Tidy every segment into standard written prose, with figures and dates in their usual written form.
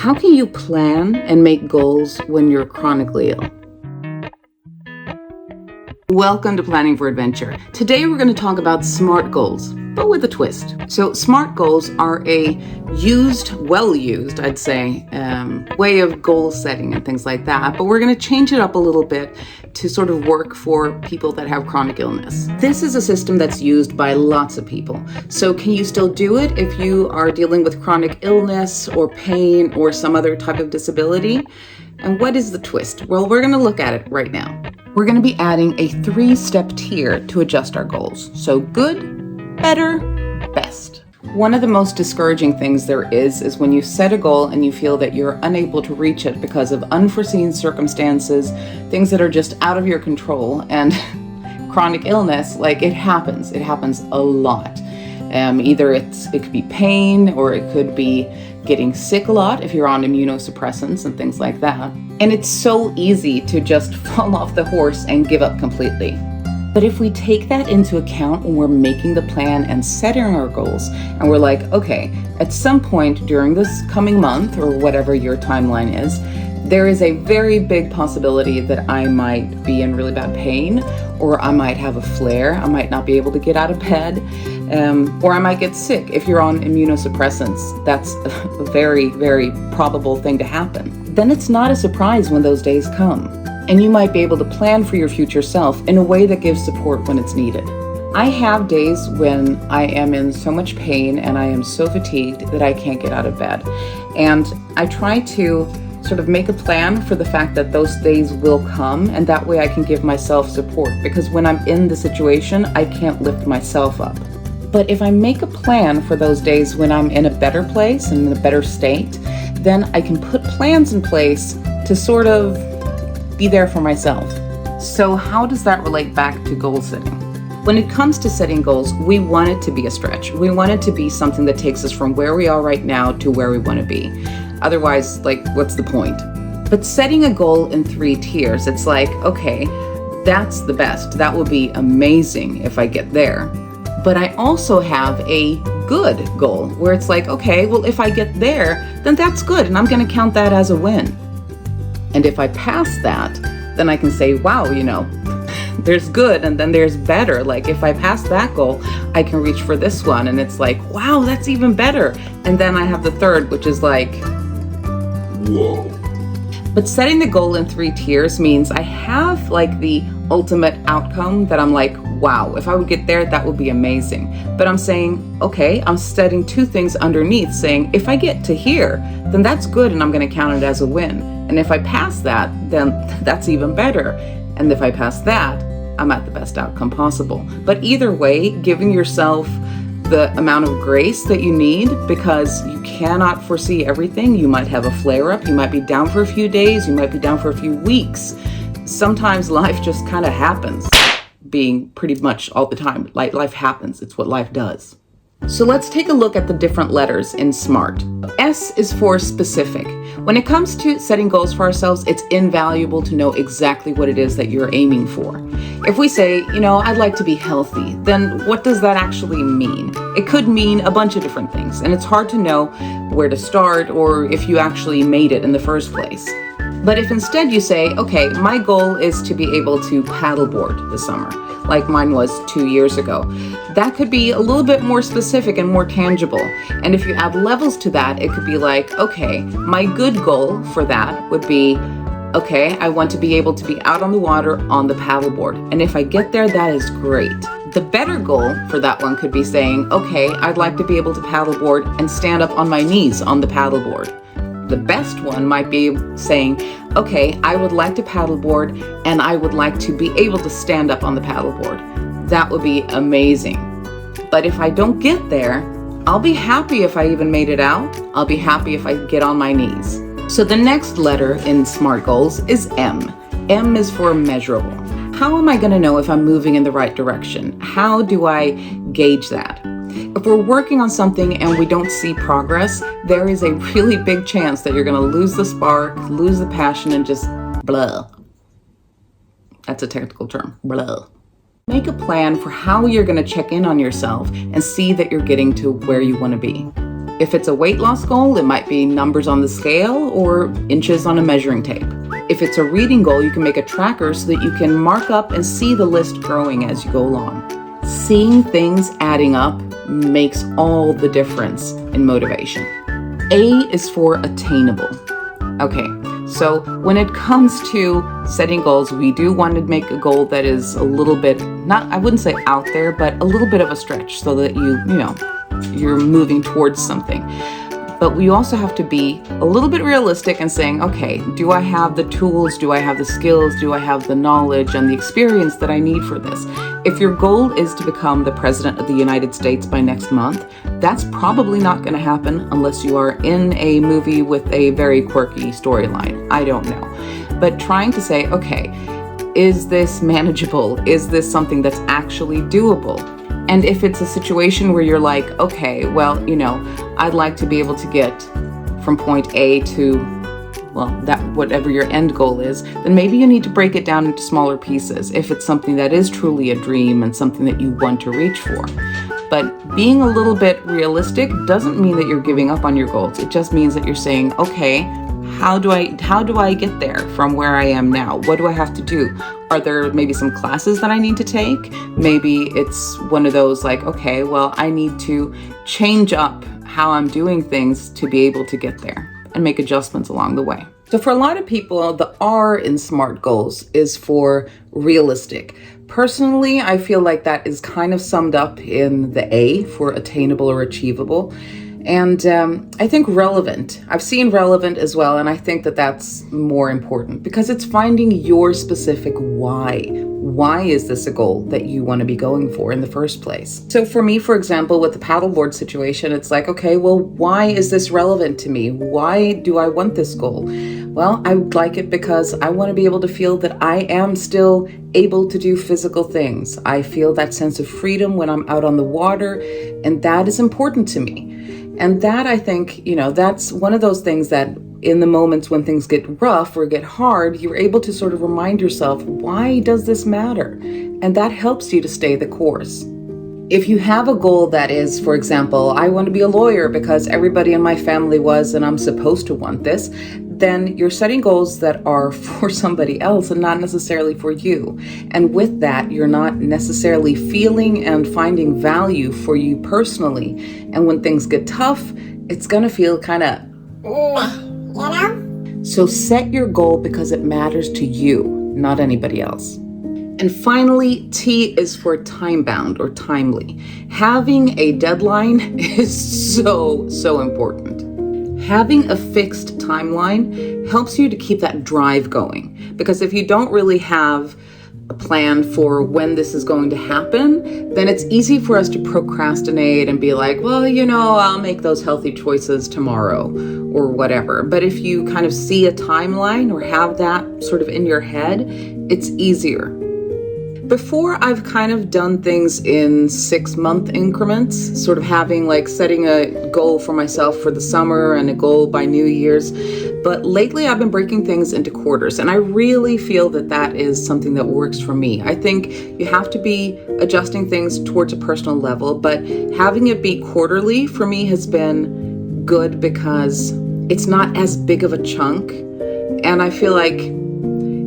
How can you plan and make goals when you're chronically ill? Welcome to Planning for Adventure. Today we're going to talk about SMART goals, but with a twist. So SMART goals are a well used, I'd say, way of goal setting and things like that. But we're going to change it up a little bit to sort of work for people that have chronic illness. This is a system that's used by lots of people. So can you still do it if you are dealing with chronic illness or pain or some other type of disability? And what is the twist? Well, we're going to look at it right now. We're going to be adding a 3-step tier to adjust our goals. So good, better, best. One of the most discouraging things there is when you set a goal and you feel that you're unable to reach it because of unforeseen circumstances, things that are just out of your control. And chronic illness, it happens a lot. Either it could be pain, or it could be getting sick a lot if you're on immunosuppressants and things like that. And it's so easy to just fall off the horse and give up completely. But if we take that into account when we're making the plan and setting our goals, and we're like, okay, at some point during this coming month or whatever your timeline is, there is a very big possibility that I might be in really bad pain, or I might have a flare, I might not be able to get out of bed, or I might get sick. If you're on immunosuppressants, that's a very, very probable thing to happen. Then it's not a surprise when those days come, and you might be able to plan for your future self in a way that gives support when it's needed. I have days when I am in so much pain and I am so fatigued that I can't get out of bed. And I try to sort of make a plan for the fact that those days will come, and that way I can give myself support, because when I'm in the situation, I can't lift myself up. But if I make a plan for those days when I'm in a better place and in a better state, then I can put plans in place to sort of be there for myself. So how does that relate back to goal setting? When it comes to setting goals, we want it to be a stretch. We want it to be something that takes us from where we are right now to where we want to be. Otherwise, what's the point? But setting a goal in 3 tiers, it's like, okay, that's the best. That will be amazing if I get there. But I also have a good goal where it's like, okay, well, if I get there, then that's good, and I'm going to count that as a win. And if I pass that, then I can say, wow, there's good, and then there's better. Like if I pass that goal, I can reach for this one, and it's like, wow, that's even better. And then I have the third, which is like, whoa. But setting the goal in 3 tiers means I have the ultimate outcome that I'm like, wow, if I would get there, that would be amazing. But I'm saying, okay, I'm setting 2 things underneath saying, if I get to here, then that's good, and I'm going to count it as a win. And if I pass that, then that's even better. And if I pass that, I'm at the best outcome possible. But either way, giving yourself the amount of grace that you need, because you cannot foresee everything. You might have a flare-up, you might be down for a few days, you might be down for a few weeks. Sometimes life just kind of happens, being pretty much all the time. Life happens, it's what life does. So let's take a look at the different letters in SMART. S is for specific. When it comes to setting goals for ourselves, it's invaluable to know exactly what it is that you're aiming for. If we say, I'd like to be healthy, then what does that actually mean? It could mean a bunch of different things, and it's hard to know where to start or if you actually made it in the first place. But if instead you say, okay, my goal is to be able to paddleboard this summer, like mine was 2 years ago, that could be a little bit more specific and more tangible. And if you add levels to that, it could be like, okay, my good goal for that would be, okay, I want to be able to be out on the water on the paddleboard. And if I get there, that is great. The better goal for that one could be saying, okay, I'd like to be able to paddleboard and stand up on my knees on the paddleboard. The best one might be saying, okay, I would like to paddleboard and I would like to be able to stand up on the paddleboard. That would be amazing. But if I don't get there, I'll be happy if I even made it out. I'll be happy if I get on my knees. So the next letter in SMART goals is M. M is for measurable. How am I going to know if I'm moving in the right direction? How do I gauge that? If we're working on something and we don't see progress, there is a really big chance that you're going to lose the spark, lose the passion, and just blah. That's a technical term, blah. Make a plan for how you're going to check in on yourself and see that you're getting to where you want to be. If it's a weight loss goal, it might be numbers on the scale or inches on a measuring tape. If it's a reading goal, you can make a tracker so that you can mark up and see the list growing as you go along. Seeing things adding up makes all the difference in motivation. A is for attainable. Okay, so when it comes to setting goals, we do want to make a goal that is a little bit, I wouldn't say out there, but a little bit of a stretch so that you're moving towards something. But we also have to be a little bit realistic and saying, okay, do I have the tools? Do I have the skills? Do I have the knowledge and the experience that I need for this? If your goal is to become the President of the United States by next month, that's probably not going to happen unless you are in a movie with a very quirky storyline. I don't know. But trying to say, okay, is this manageable? Is this something that's actually doable? And if it's a situation where you're like, okay, well, I'd like to be able to get from point A to, that whatever your end goal is, then maybe you need to break it down into smaller pieces if it's something that is truly a dream and something that you want to reach for. But being a little bit realistic doesn't mean that you're giving up on your goals. It just means that you're saying, okay, how do I get there from where I am now? What do I have to do? Are there maybe some classes that I need to take? Maybe it's one of those like, okay, well, I need to change up how I'm doing things to be able to get there and make adjustments along the way. So for a lot of people, the R in SMART goals is for realistic. Personally, I feel like that is kind of summed up in the A for attainable or achievable. And I think relevant. I've seen relevant as well, and I think that that's more important because it's finding your specific why. Why is this a goal that you want to be going for in the first place? So for me, for example, with the paddleboard situation, it's like, okay, well, why is this relevant to me? Why do I want this goal? Well, I would like it because I want to be able to feel that I am still able to do physical things. I feel that sense of freedom when I'm out on the water, and that is important to me. And that, I think, that's one of those things that in the moments when things get rough or get hard, you're able to sort of remind yourself, why does this matter? And that helps you to stay the course. If you have a goal that is, for example, I want to be a lawyer because everybody in my family was and I'm supposed to want this, then you're setting goals that are for somebody else and not necessarily for you. And with that, you're not necessarily feeling and finding value for you personally. And when things get tough, it's going to feel kind of, So set your goal because it matters to you, not anybody else. And finally, T is for time-bound or timely. Having a deadline is so important. Having a fixed timeline helps you to keep that drive going. Because if you don't really have a plan for when this is going to happen, then it's easy for us to procrastinate and be like, well, I'll make those healthy choices tomorrow or whatever. But if you kind of see a timeline or have that sort of in your head, it's easier. Before, I've kind of done things in 6-month increments, sort of setting a goal for myself for the summer and a goal by New Year's. But lately I've been breaking things into quarters, and I really feel that that is something that works for me. I think you have to be adjusting things towards a personal level, but having it be quarterly for me has been good because it's not as big of a chunk. And I feel like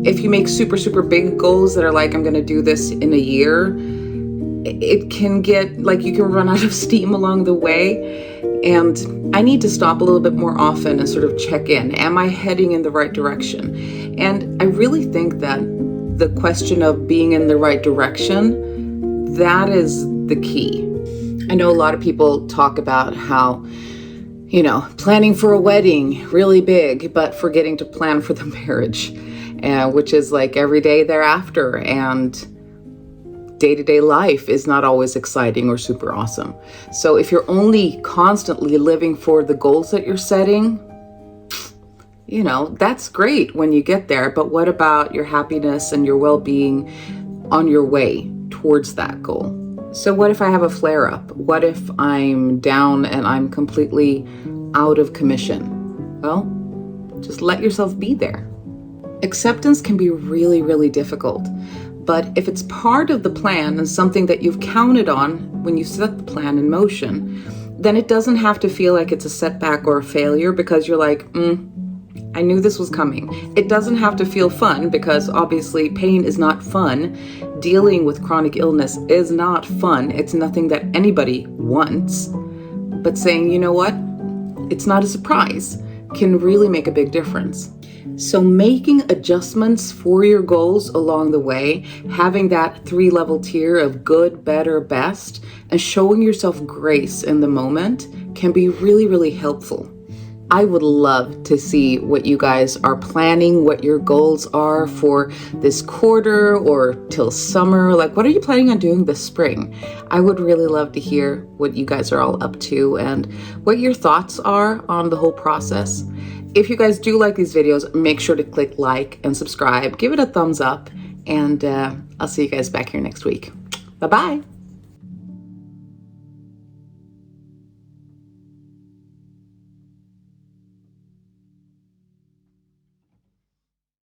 if you make super big goals that are like, I'm going to do this in a year, it can get like you can run out of steam along the way. And I need to stop a little bit more often and sort of check in. Am I heading in the right direction? And I really think that the question of being in the right direction, that is the key. I know a lot of people talk about how, planning for a wedding, really big, but forgetting to plan for the marriage. Which is like every day thereafter, and day-to-day life is not always exciting or super awesome. So if you're only constantly living for the goals that you're setting, that's great when you get there, but what about your happiness and your well-being on your way towards that goal? So what if I have a flare-up? What if I'm down and I'm completely out of commission? Well, just let yourself be there. Acceptance can be really difficult, but if it's part of the plan and something that you've counted on when you set the plan in motion, then it doesn't have to feel like it's a setback or a failure because you're like, I knew this was coming. It doesn't have to feel fun because obviously pain is not fun. Dealing with chronic illness is not fun. It's nothing that anybody wants. But saying, you know what? It's not a surprise can really make a big difference. So making adjustments for your goals along the way, having that 3-level tier of good, better, best, and showing yourself grace in the moment can be really, really helpful. I would love to see what you guys are planning, what your goals are for this quarter or till summer. Like, what are you planning on doing this spring? I would really love to hear what you guys are all up to and what your thoughts are on the whole process. If you guys do like these videos, make sure to click like and subscribe, give it a thumbs up, and I'll see you guys back here next week. Bye-bye.